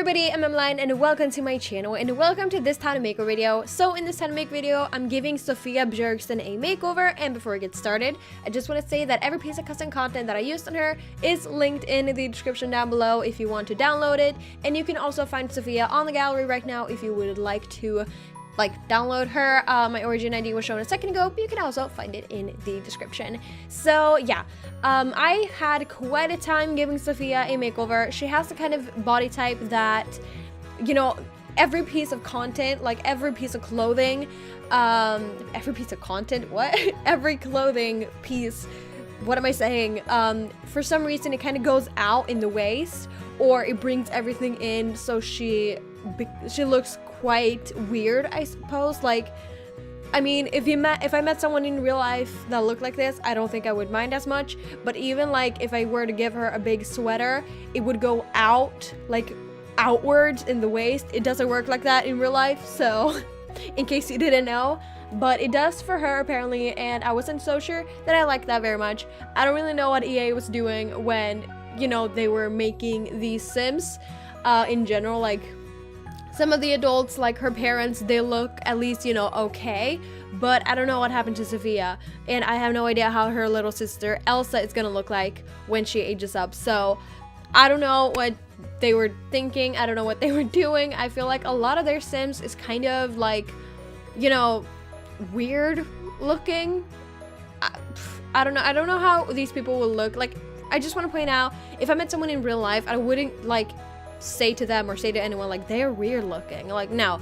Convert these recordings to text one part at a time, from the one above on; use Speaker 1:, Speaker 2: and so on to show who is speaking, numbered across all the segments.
Speaker 1: everybody, I'm eemmilinee and welcome to my channel and welcome to this Townie Makeover video. So in this Townie Make video, I'm giving Sofia Bjergsen a makeover, and before we get started, I just want to say that every piece of custom content that I used on her is linked in the description down below if you want to download it, and you can also find Sofia on the gallery right now if you would like to download her. My origin ID was shown a second ago, but you can also find it in the description. So yeah, I had quite a time giving Sofia a makeover. She has the kind of body type that, you know, every piece of content, like every piece of clothing, every piece of content, what? Every clothing piece, what am I saying? For some reason it kind of goes out in the waist, or it brings everything in, so she looks quite weird, I suppose. Like, I mean, if I met someone in real life that looked like this, I don't think I would mind as much. But even like if I were to give her a big sweater, it would go out, like outwards in the waist. It doesn't work like that in real life, so in case you didn't know. But it does for her apparently, and I wasn't so sure that I liked that very much. I don't really know what EA was doing when, you know, they were making these Sims in general. Like, some of the adults, like her parents, they look at least, you know, okay, but I don't know what happened to Sofia, and I have no idea how her little sister Elsa is gonna look like when she ages up. So I don't know what they were thinking, I don't know what they were doing. I feel like a lot of their Sims is kind of like, you know, weird looking. I don't know how these people will look. Like, I just want to point out, if I met someone in real life, I wouldn't like say to them or say to anyone like they're weird looking. Like, no,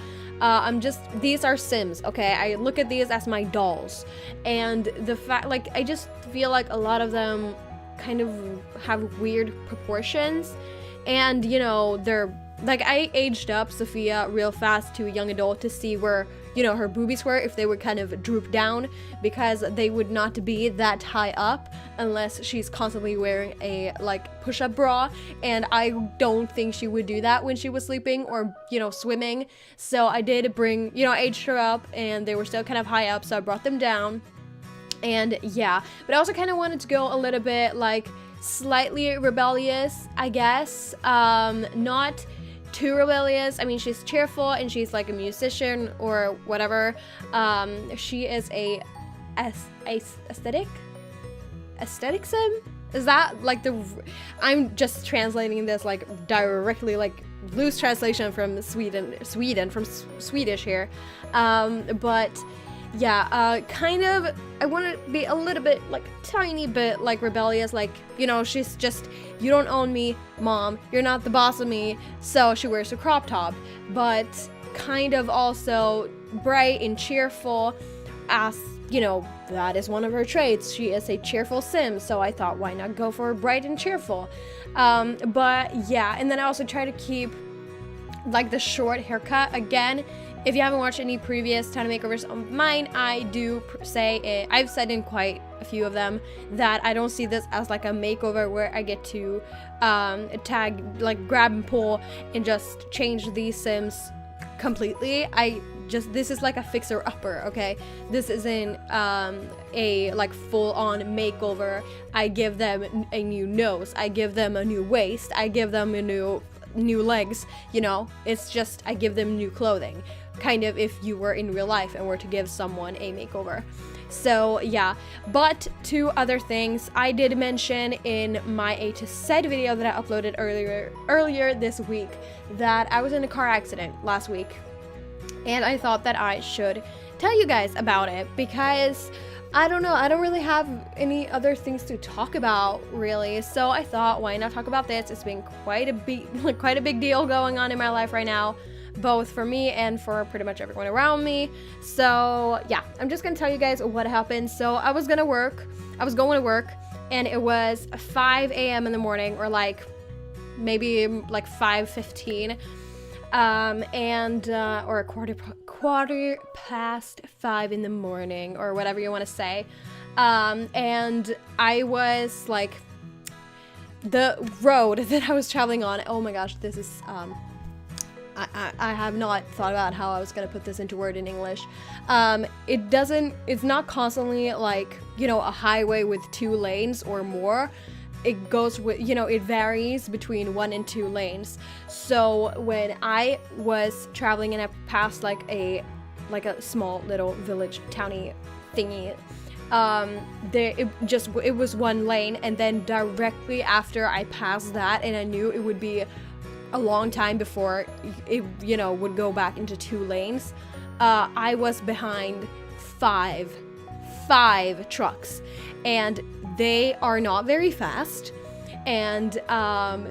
Speaker 1: these are Sims, okay? I look at these as my dolls, and the fact, like, I just feel like a lot of them kind of have weird proportions, and you know, they're like, I aged up Sofia real fast to a young adult to see where, you know, her boobies were, if they would kind of droop down, because they would not be that high up unless she's constantly wearing a like push-up bra, and I don't think she would do that when she was sleeping or, you know, swimming. So I did bring, you know, aged her up, and they were still kind of high up, so I brought them down. And yeah, but I also kind of wanted to go a little bit like slightly rebellious, I guess. Not too rebellious. I mean, she's cheerful and she's like a musician or whatever. She is a aesthetic sim. Is that like the? I'm just translating this like directly, like loose translation from Sweden from Swedish here. But yeah, kind of, I want to be a little bit, like, tiny bit, like, rebellious, like, you know, she's just, you don't own me, mom, you're not the boss of me, so she wears a crop top, but kind of also bright and cheerful, as, you know, that is one of her traits. She is a cheerful Sim, so I thought, why not go for bright and cheerful? But yeah, and then I also try to keep, like, the short haircut. Again, if you haven't watched any previous Townie Makeovers of mine, I do say it, I've said in quite a few of them that I don't see this as like a makeover where I get to grab and pull and just change these Sims completely. This is like a fixer-upper, okay? This isn't a like full-on makeover. I give them a new nose, I give them a new waist, I give them a new legs, you know? It's just, I give them new clothing, kind of if you were in real life and were to give someone a makeover. So yeah, but two other things I did mention in my A to Z video that I uploaded earlier this week, that I was in a car accident last week, and I thought that I should tell you guys about it, because I don't know, I don't really have any other things to talk about really, so I thought, why not talk about this? It's been quite a big deal going on in my life right now, both for me and for pretty much everyone around me. So yeah, I'm just gonna tell you guys what happened. So I was going to work, and it was 5 a.m. in the morning, or like maybe like 5:15, or a quarter past 5 in the morning, or whatever you want to say. And I was like, the road that I was traveling on, oh my gosh, this is I have not thought about how I was going to put this into word in English. It's not constantly like, you know, a highway with 2 lanes or more. it goes with, you know, it varies between 1 and 2 lanes. So when I was traveling and I passed like a small little village townie thingy, it was 1 lane, and then directly after I passed that, and I knew it would be a long time before it, you know, would go back into 2 lanes, I was behind 5 trucks, and they are not very fast, and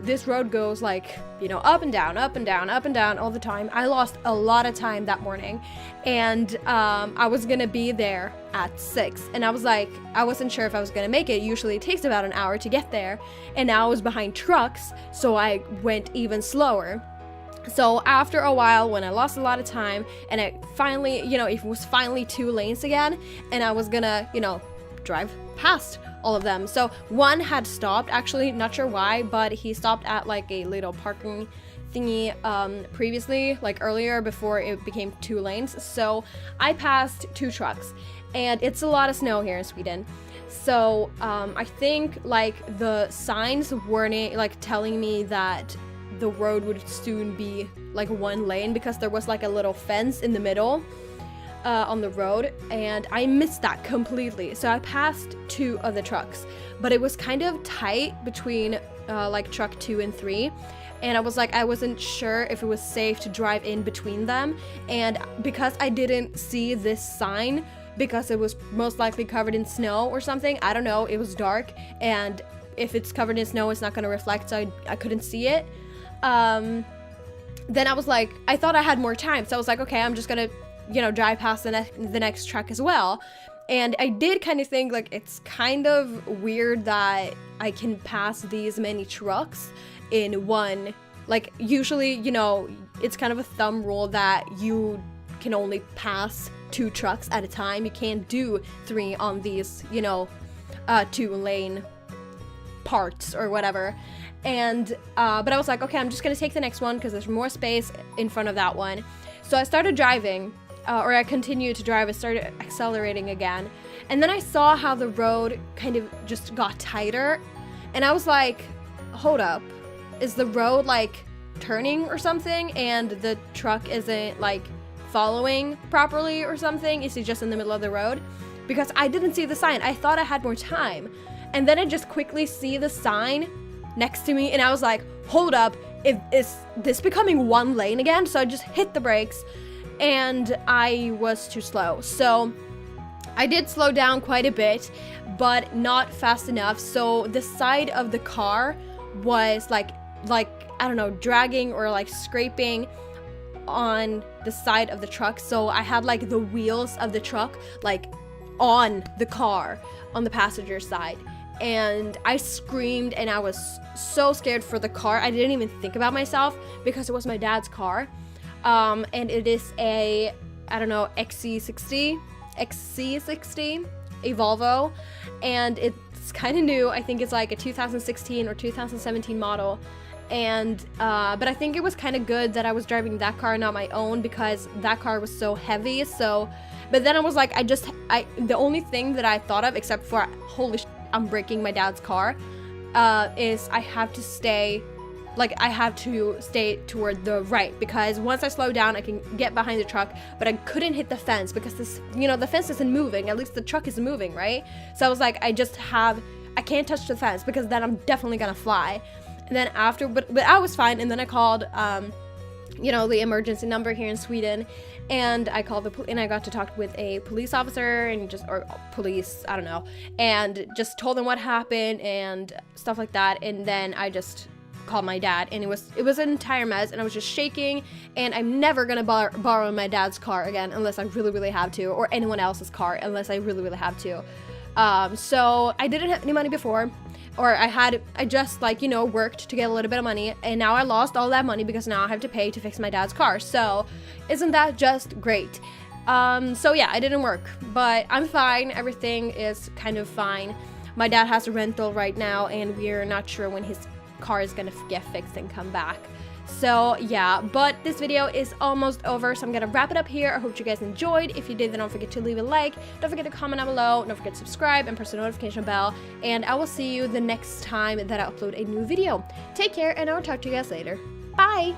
Speaker 1: this road goes like, you know, up and down, up and down, up and down all the time. I lost a lot of time that morning, and I was gonna be there at 6, and I was like, I wasn't sure if I was gonna make it. Usually it takes about an hour to get there, and now I was behind trucks, so I went even slower. So after a while, when I lost a lot of time, and I finally, you know, it was finally 2 lanes again, and I was gonna, you know, drive past all of them. So one had stopped, actually, not sure why, but he stopped at like a little parking thingy previously, like earlier, before it became 2 lanes. So I passed 2 trucks, and it's a lot of snow here in Sweden. So I think like the signs weren't like telling me that the road would soon be like 1 lane, because there was like a little fence in the middle on the road, and I missed that completely. So I passed 2 of the trucks, but it was kind of tight between like truck 2 and 3, and I was like, I wasn't sure if it was safe to drive in between them. And because I didn't see this sign, because it was most likely covered in snow or something, I don't know, it was dark, and if it's covered in snow, it's not going to reflect, so I couldn't see it. Then I was like, I thought I had more time, so I was like, okay, I'm just gonna, you know, drive past the next truck as well. And I did kind of think like, it's kind of weird that I can pass these many trucks in one, like usually, you know, it's kind of a thumb rule that you can only pass 2 trucks at a time. You can't do 3 on these, you know, 2 lane parts or whatever. And but I was like, okay, I'm just gonna take the next one because there's more space in front of that one. So I started driving, or I continued to drive. I started accelerating again, and then I saw how the road kind of just got tighter, and I was like, hold up, is the road like turning or something, and the truck isn't like following properly or something? Is he just in the middle of the road? Because I didn't see the sign. I thought I had more time, and then I just quickly see the sign next to me, and I was like, hold up, is this becoming 1 lane again? So I just hit the brakes, and I was too slow. So I did slow down quite a bit, but not fast enough. So the side of the car was like I don't know, dragging or like scraping on the side of the truck. So I had like the wheels of the truck like on the car on the passenger side. And I screamed, and I was so scared for the car. I didn't even think about myself because it was my dad's car. And it is a, I don't know, XC60, a Volvo. And it's kind of new. I think it's like a 2016 or 2017 model. And, but I think it was kind of good that I was driving that car, not my own, because that car was so heavy. So, but then I was like, the only thing that I thought of, except for, holy shit, I'm breaking my dad's car, is I have to stay toward the right, because once I slow down I can get behind the truck, but I couldn't hit the fence because this, you know, the fence isn't moving, at least the truck isn't moving, right? So I was like, I can't touch the fence because then I'm definitely gonna fly. And then after, but I was fine, and then I called you know, the emergency number here in Sweden, and I called and I got to talk with a police officer, and or police, I don't know, and just told them what happened and stuff like that. And then I just called my dad, and it was an entire mess, and I was just shaking, and I'm never gonna borrow my dad's car again unless I really, really have to, or anyone else's car unless I really, really have to. So I didn't have any money before, or I just like, you know, worked to get a little bit of money, and now I lost all that money because now I have to pay to fix my dad's car. So isn't that just great? So yeah, it didn't work, but I'm fine. Everything is kind of fine. My dad has a rental right now, and we're not sure when his car is gonna get fixed and come back. So yeah, but this video is almost over, so I'm gonna wrap it up here. I hope you guys enjoyed. If you did, then don't forget to leave a like, don't forget to comment down below, don't forget to subscribe and press the notification bell, and I will see you the next time that I upload a new video. Take care, and I will talk to you guys later. Bye!